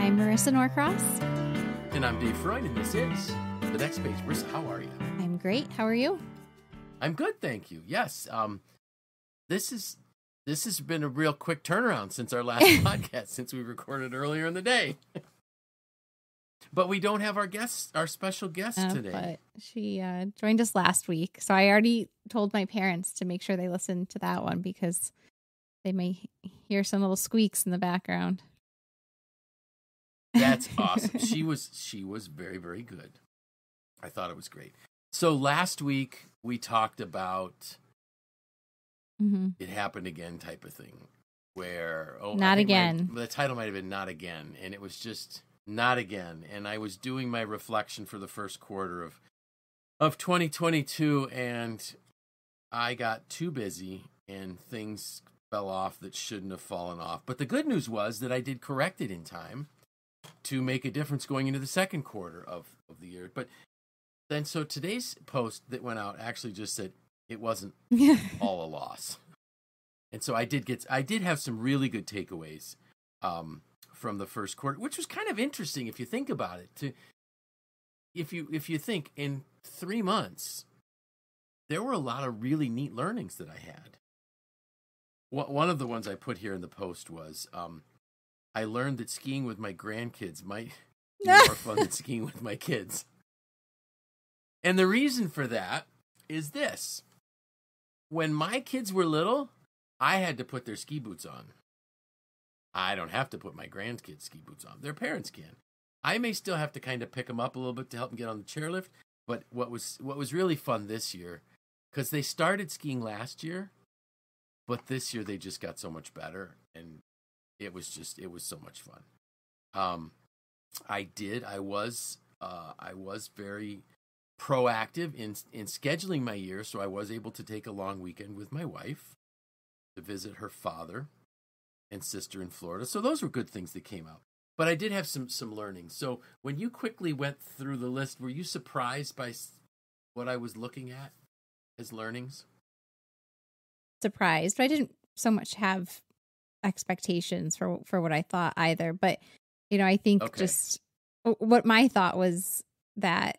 I'm Marissa Norcross. And I'm Dave Freund, and this is The Next Page. Marissa, how are you? I'm great. How are you? I'm good, thank you. Yes, this has been a real quick turnaround since our last podcast, since we recorded earlier in the day. But we don't have our special guest today. But she joined us last week, so I already told my parents to make sure they listen to that one because they may hear some little squeaks in the background. That's awesome. She was very, very good. I thought it was great. So last week we talked about It Happened Again type of thing, where Not Again. The title might have been Not Again, and it was just Not Again. And I was doing my reflection for the first quarter of 2022, and I got too busy and things fell off that shouldn't have fallen off. But the good news was that I did correct it in time to make a difference going into the second quarter of the year. But then, so today's post that went out actually just said it wasn't all a loss. And so I did have some really good takeaways from the first quarter, which was kind of interesting if you think about it. If you think in 3 months, there were a lot of really neat learnings that I had. One of the ones I put here in the post was I learned that skiing with my grandkids might be more fun than skiing with my kids. And the reason for that is this. When my kids were little, I had to put their ski boots on. I don't have to put my grandkids' ski boots on. Their parents can. I may still have to kind of pick them up a little bit to help them get on the chairlift. But what was really fun this year, because they started skiing last year, but this year they just got so much better, and it was so much fun. I was very proactive in scheduling my year, so I was able to take a long weekend with my wife to visit her father and sister in Florida. So those were good things that came out. But I did have some learnings. So when you quickly went through the list, were you surprised by what I was looking at as learnings? Surprised, but I didn't so much have expectations for what I thought either. But, I think just what my thought was that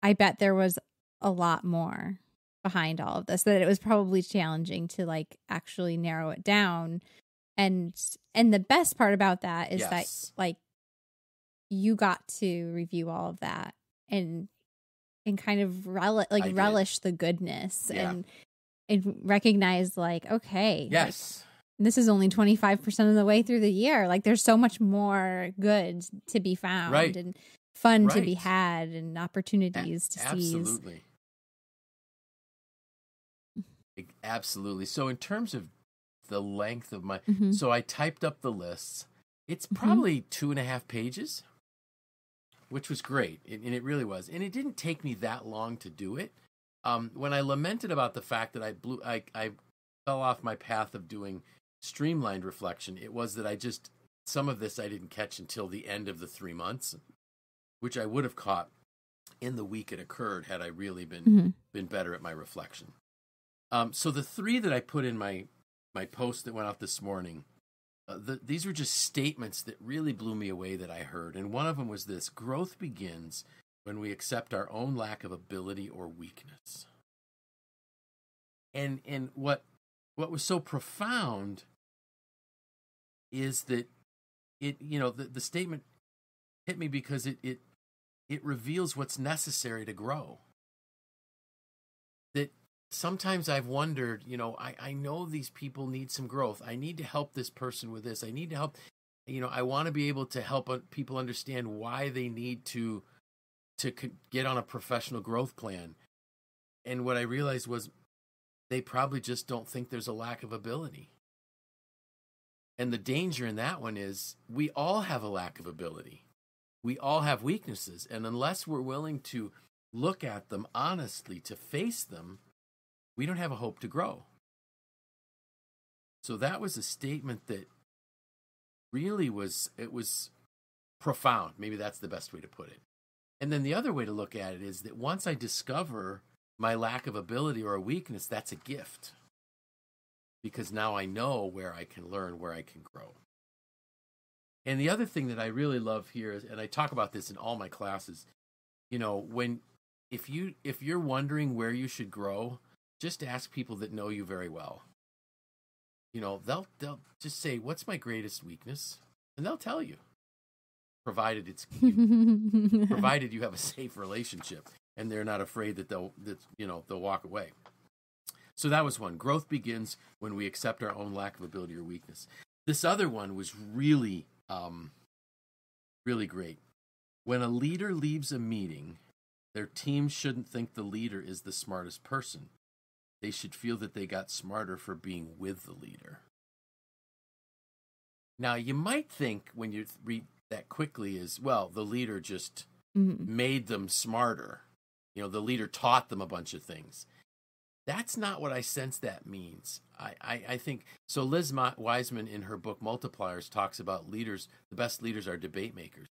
I bet there was a lot more behind all of this, that it was probably challenging to actually narrow it down. And the best part about that is that you got to review all of that and kind of relish the goodness and recognize okay, yes, this is only 25% of the way through the year. There's so much more good to be found and fun to be had and opportunities to seize. Absolutely. So in terms of the length of my, so I typed up the lists. It's probably 2.5 pages, which was great. And it really was. And it didn't take me that long to do it. When I lamented about the fact that I fell off my path of doing streamlined reflection, it was that some of this I didn't catch until the end of the 3 months, which I would have caught in the week it occurred had I really been better at my reflection. So the 3 that I put in my post that went out this morning, these were just statements that really blew me away that I heard. And one of them was this: growth begins when we accept our own lack of ability or weakness. And what was so profound is that the statement hit me because it reveals what's necessary to grow. That sometimes I've wondered, I know these people need some growth. I need to help this person with this. I need to help, I want to be able to help people understand why they need to get on a professional growth plan. And what I realized was they probably just don't think there's a lack of ability. And the danger in that one is we all have a lack of ability. We all have weaknesses. And unless we're willing to look at them honestly, to face them, we don't have a hope to grow. So that was a statement that really was profound. Maybe that's the best way to put it. And then the other way to look at it is that once I discover my lack of ability or a weakness, that's a gift. Because now I know where I can learn, where I can grow. And the other thing that I really love here is, and I talk about this in all my classes, if you're wondering where you should grow, just ask people that know you very well. They'll just say, "What's my greatest weakness?" And they'll tell you, provided provided you have a safe relationship and they're not afraid that they'll walk away. So that was one. Growth begins when we accept our own lack of ability or weakness. This other one was really, really great. When a leader leaves a meeting, their team shouldn't think the leader is the smartest person. They should feel that they got smarter for being with the leader. Now, you might think when you read that quickly is, well, the leader just made them smarter. The leader taught them a bunch of things. That's not what I sense that means. I think, so Liz Wiseman in her book Multipliers talks about leaders, the best leaders are debate makers.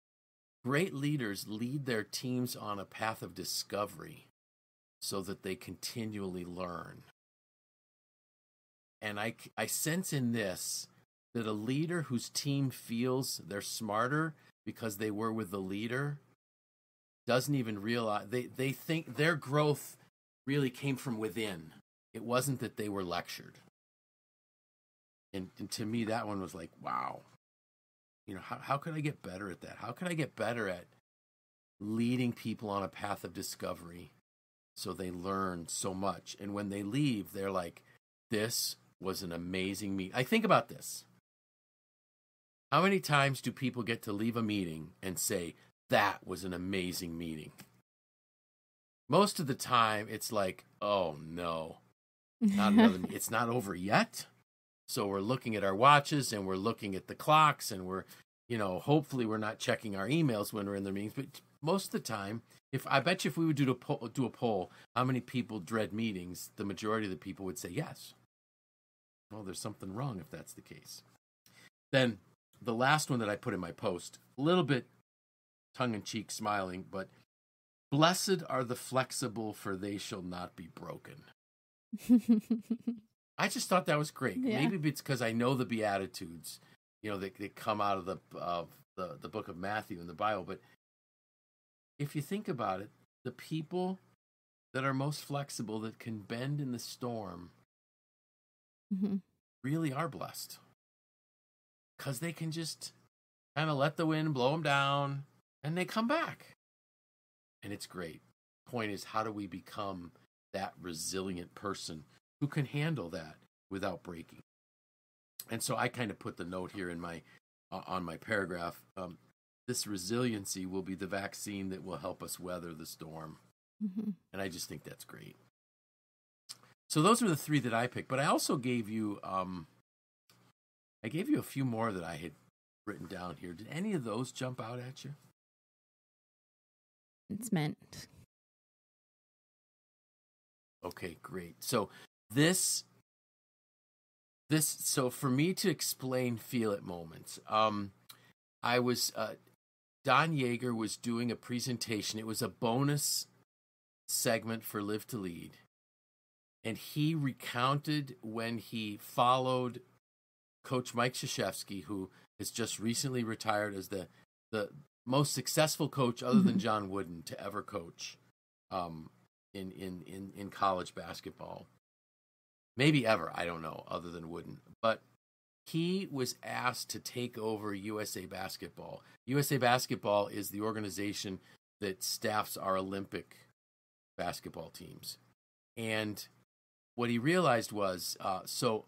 Great leaders lead their teams on a path of discovery so that they continually learn. And I sense in this that a leader whose team feels they're smarter because they were with the leader doesn't even realize, they think their growth really came from within. It wasn't that they were lectured. And to me, that one was like, wow. How could I get better at that? How could I get better at leading people on a path of discovery so they learn so much? And when they leave, they're like, this was an amazing meeting. I think about this. How many times do people get to leave a meeting and say, that was an amazing meeting? Most of the time, it's like, oh, no, not another. It's not over yet. So we're looking at our watches and we're looking at the clocks and we're, hopefully we're not checking our emails when we're in the meetings. But most of the time, I bet you if we would do a poll, how many people dread meetings, the majority of the people would say yes. Well, there's something wrong if that's the case. Then the last one that I put in my post, a little bit tongue-in-cheek smiling, but blessed are the flexible, for they shall not be broken. I just thought that was great. Yeah. Maybe it's because I know the Beatitudes, that come out of the book of Matthew in the Bible. But if you think about it, the people that are most flexible, that can bend in the storm, really are blessed. Because they can just kind of let the wind blow them down and they come back. And it's great. Point is, how do we become that resilient person who can handle that without breaking? And so I kind of put the note here in my on my paragraph. This resiliency will be the vaccine that will help us weather the storm. And I just think that's great. So those were the three that I picked. But I also gave you a few more that I had written down here. Did any of those jump out at you? It's meant. Okay, great. So so for me to explain feel it moments, I was, Don Yeager was doing a presentation. It was a bonus segment for Live to Lead. And he recounted when he followed Coach Mike Krzyzewski, who has just recently retired as the most successful coach other than John Wooden to ever coach in college basketball. Maybe ever, I don't know, other than Wooden. But he was asked to take over USA Basketball. USA Basketball is the organization that staffs our Olympic basketball teams. And what he realized was, so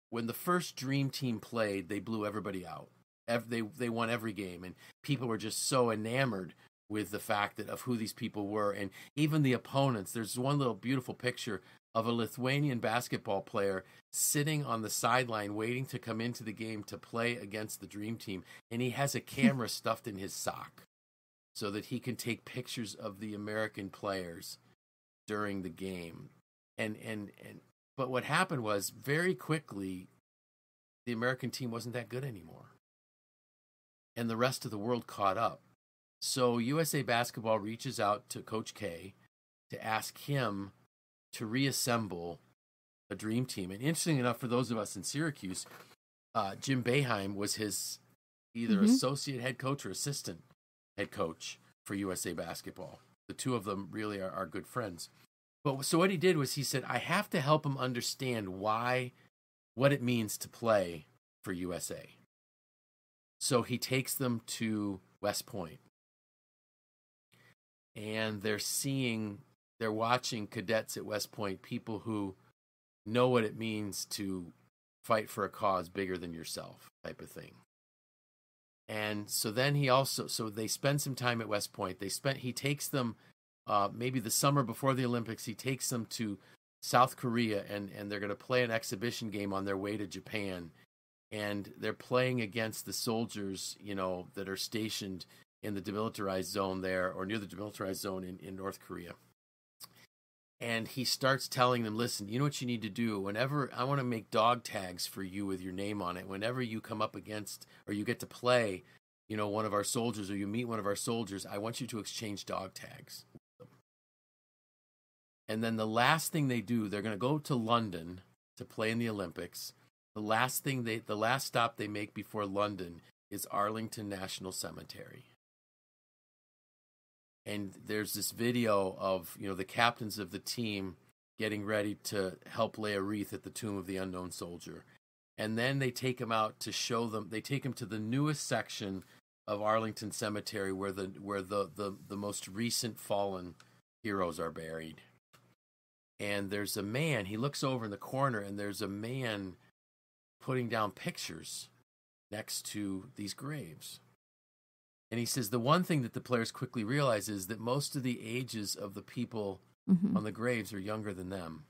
when the first Dream Team played, they blew everybody out. They won every game, and people were just so enamored with the fact of who these people were, and even the opponents. There's one little beautiful picture of a Lithuanian basketball player sitting on the sideline waiting to come into the game to play against the Dream Team, and he has a camera stuffed in his sock so that he can take pictures of the American players during the game. But what happened was, very quickly, the American team wasn't that good anymore. And the rest of the world caught up. So USA Basketball reaches out to Coach K to ask him to reassemble a dream team. And interesting enough, for those of us in Syracuse, Jim Boeheim was his either associate head coach or assistant head coach for USA Basketball. The two of them really are good friends. But so what he did was he said, I have to help him understand what it means to play for USA. So he takes them to West Point. And they're watching cadets at West Point, people who know what it means to fight for a cause bigger than yourself, type of thing. And so then so they spend some time at West Point. He takes them, maybe the summer before the Olympics, he takes them to South Korea, and they're going to play an exhibition game on their way to Japan. And they're playing against the soldiers, that are stationed in the demilitarized zone there, or near the demilitarized zone in North Korea. And he starts telling them, listen, you know what you need to do? Whenever I want to make dog tags for you with your name on it, whenever you come up against or you get to play, one of our soldiers, or you meet one of our soldiers, I want you to exchange dog tags with them. And then the last thing they do, they're going to go to London to play in the Olympics. The last stop they make before London is Arlington National Cemetery. And there's this video of, the captains of the team getting ready to help lay a wreath at the tomb of the unknown soldier. And then they take him out to show them, they take him to the newest section of Arlington Cemetery where the most recent fallen heroes are buried. And there's a man, he looks over in the corner, and there's a man putting down pictures next to these graves. And he says the one thing that the players quickly realize is that most of the ages of the people on the graves are younger than them.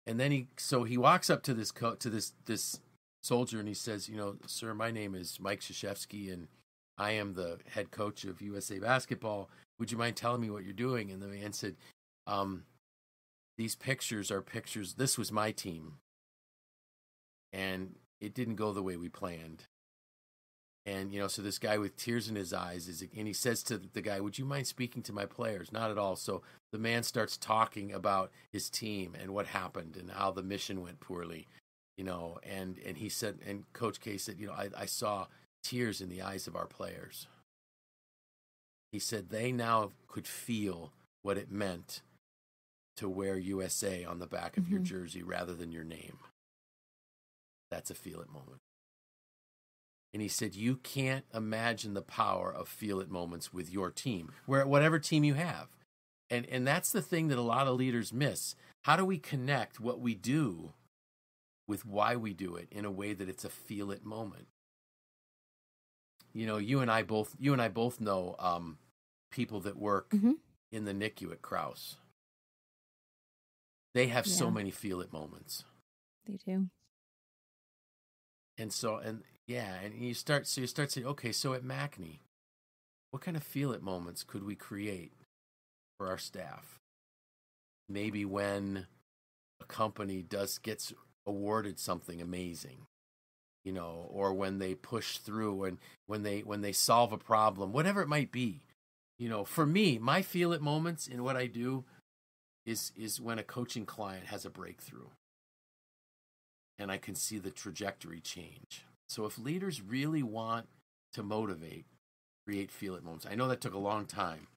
And then he walks up to this soldier, and he says, sir, my name is Mike Krzyzewski, and I am the head coach of USA Basketball. Would you mind telling me what you're doing? And the man said, these pictures are pictures. This was my team, and it didn't go the way we planned. And, so this guy with tears in his eyes, and he says to the guy, would you mind speaking to my players? Not at all. So the man starts talking about his team and what happened and how the mission went poorly, and he said, and Coach K said, I saw tears in the eyes of our players. He said they now could feel what it meant to wear USA on the back of your jersey rather than your name. That's a feel it moment. And he said, you can't imagine the power of feel it moments with your team, whatever team you have. And that's the thing that a lot of leaders miss. How do we connect what we do with why we do it in a way that it's a feel it moment? You and I both know people that work in the NICU at Krause. They have so many feel it moments. They do. And you start saying, okay, so at MACNY, what kind of feel it moments could we create for our staff? Maybe when a company gets awarded something amazing, or when they push through, and when they solve a problem, whatever it might be. For me, my feel it moments in what I do is when a coaching client has a breakthrough and I can see the trajectory change. So if leaders really want to motivate, create feel it moments. I know that took a long time,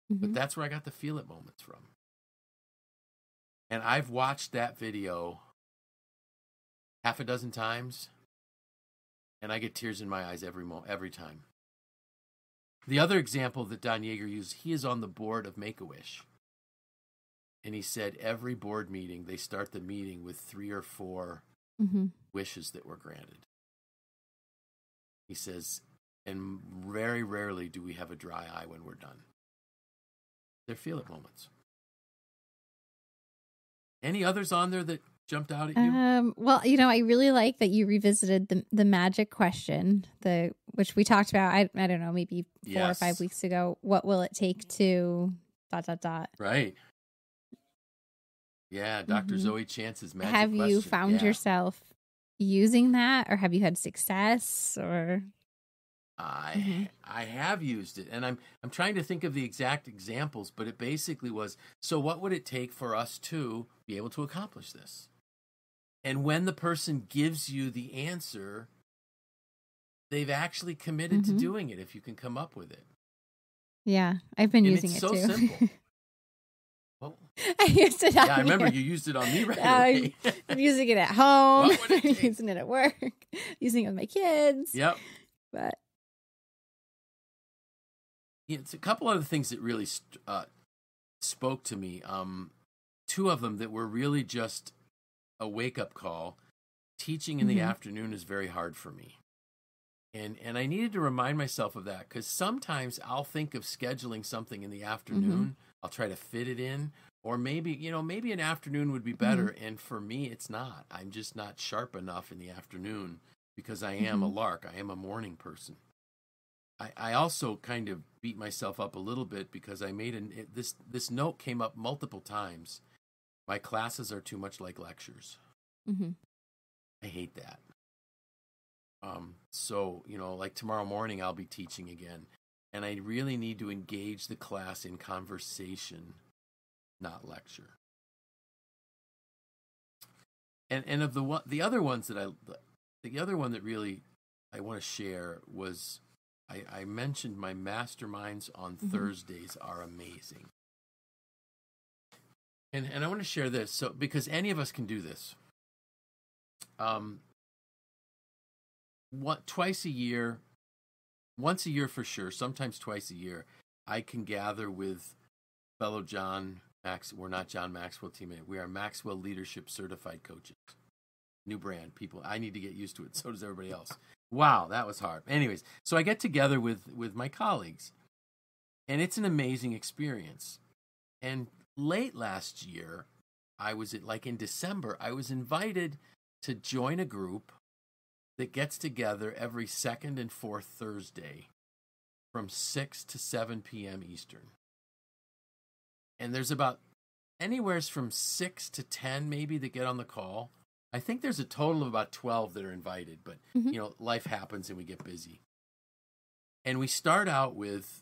but that's where I got the feel it moments from. And I've watched that video half a dozen times, and I get tears in my eyes every time. The other example that Don Yeager used, he is on the board of Make-A-Wish. And he said every board meeting, they start the meeting with 3 or 4 wishes that were granted. He says, and very rarely do we have a dry eye when we're done. They're feel it moments. Any others on there that jumped out at you? Well, I really like that you revisited the magic question, which we talked about, I don't know, maybe 4 or 5 weeks ago. What will it take to ... Right. Yeah, Dr. Zoe Chance's magic question. Have you found yourself using that, or have you had success, or? I have used it, and I'm trying to think of the exact examples, but it basically was, so what would it take for us to be able to accomplish this? And when the person gives you the answer, they've actually committed to doing it if you can come up with it. Yeah, I've been using it's it so too. Simple. Well, I used it on I remember you used it on me right away. I'm using it at home. I'm using it at work. Using it with my kids. Yep. But it's a couple other things that really spoke to me. Two of them that were really just a wake-up call. Teaching in the afternoon is very hard for me. And I needed to remind myself of that, because sometimes I'll think of scheduling something in the afternoon. I'll try to fit it in, or maybe an afternoon would be better. And for me, it's not. I'm just not sharp enough in the afternoon because I am a lark. I am a morning person. I also kind of beat myself up a little bit because I made this note came up multiple times. My classes are too much like lectures. I hate that. So, like tomorrow morning, I'll be teaching again, and I really need to engage the class in conversation, not lecture. And of the other ones the other one that really I want to share was, I mentioned my masterminds on Thursdays are amazing. And I want to share this, because any of us can do this. Once a year for sure, sometimes twice a year, I can gather with fellow we're not John Maxwell teammate. We are Maxwell Leadership Certified Coaches. New brand, people. I need to get used to it. So does everybody else. Wow, that was hard. Anyways, so I get together with my colleagues, and it's an amazing experience. And late last year, in December, I was invited to join a group that gets together every second and fourth Thursday from 6 to 7 p.m. Eastern. And there's about anywhere from 6 to 10 maybe that get on the call. I think there's a total of about 12 that are invited, but life happens and we get busy. And we start out with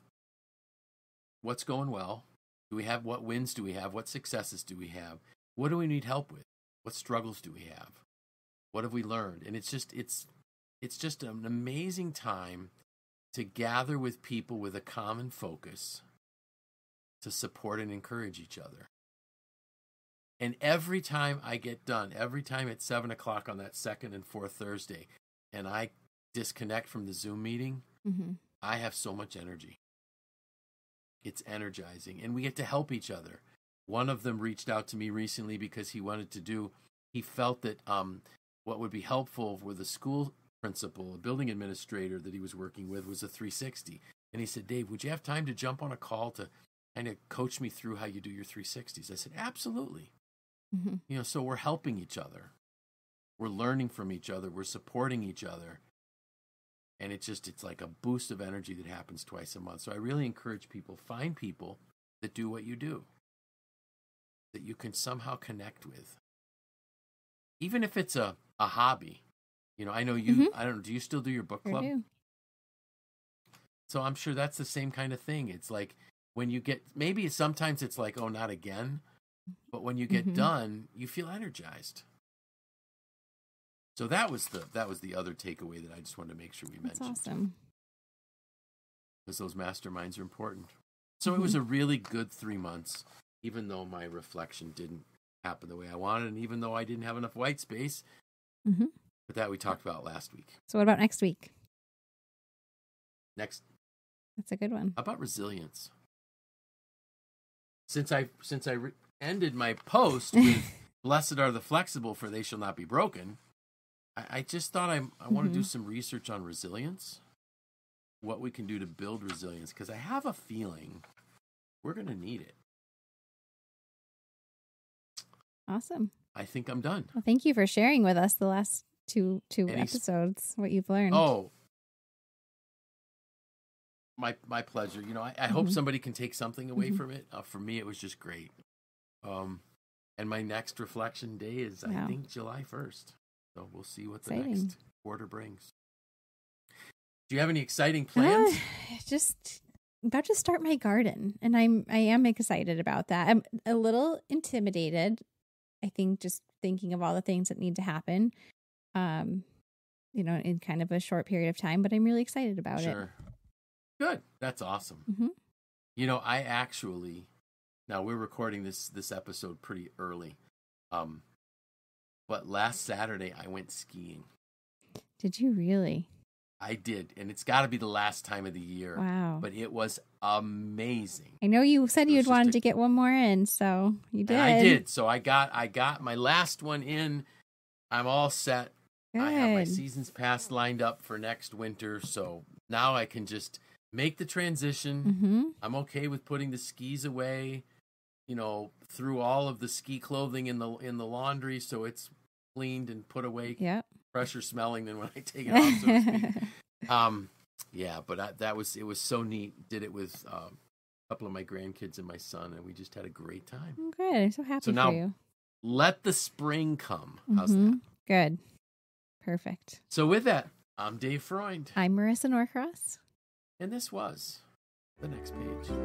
what's going well. What wins do we have? What successes do we have? What do we need help with? What struggles do we have? What have we learned? And it's just an amazing time to gather with people with a common focus to support and encourage each other. And every time I get done, every time at 7 o'clock on that second and fourth Thursday, and I disconnect from the Zoom meeting, I have so much energy. It's energizing, and we get to help each other. One of them reached out to me recently because he felt that what would be helpful with a school principal, a building administrator that he was working with, was a 360. And he said, Dave, would you have time to jump on a call to kind of coach me through how you do your 360s? I said, absolutely. So we're helping each other. We're learning from each other. We're supporting each other. And it's like a boost of energy that happens twice a month. So I really encourage people, find people that do what you do, that you can somehow connect with. Even if it's a hobby. I know you, I don't know, do you still do your book club? I do. So I'm sure that's the same kind of thing. It's like when you maybe sometimes it's like, oh, not again. But when you get done, you feel energized. So that was the other takeaway that I just wanted to make sure we mentioned. That's awesome. Because those masterminds are important. So it was a really good 3 months, even though my reflection didn't happen the way I wanted, and even though I didn't have enough white space. But that we talked about last week. So what about next week? That's a good one. How about resilience? Since I ended my post with "Blessed are the flexible, for they shall not be broken," I just thought I want to do some research on resilience, what we can do to build resilience, because I have a feeling we're going to need it. Awesome. I think I'm done. Well, thank you for sharing with us the last two episodes, what you've learned. Oh, my pleasure. I hope somebody can take something away from it. For me, it was just great. And my next reflection day is, I think, July 1st. So we'll see what the next quarter brings. Do you have any exciting plans? Just about to start my garden, and I am excited about that. I'm a little intimidated, I think, just thinking of all the things that need to happen. in kind of a short period of time, but I'm really excited about it. Sure. Good. That's awesome. Mm-hmm. I actually, now we're recording this episode pretty early. But last Saturday I went skiing. Did you really? I did, and it's got to be the last time of the year. Wow. But it was amazing. I know you said you'd wanted to get one more in, so you did. And I did. So I got my last one in. I'm all set. Good. I have my seasons pass lined up for next winter, so now I can just make the transition. Mm-hmm. I'm okay with putting the skis away, through all of the ski clothing in the laundry, so it's cleaned and put away. Yep. Fresher smelling than when I take it off, so to speak. Yeah, but it was so neat. Did it with a couple of my grandkids and my son, and we just had a great time. Oh, good. I'm so happy so now, for you. Let the spring come. How's that? Good. Perfect. So with that, I'm Dave Freund. I'm Marisa Norcross. And this was The Next Page.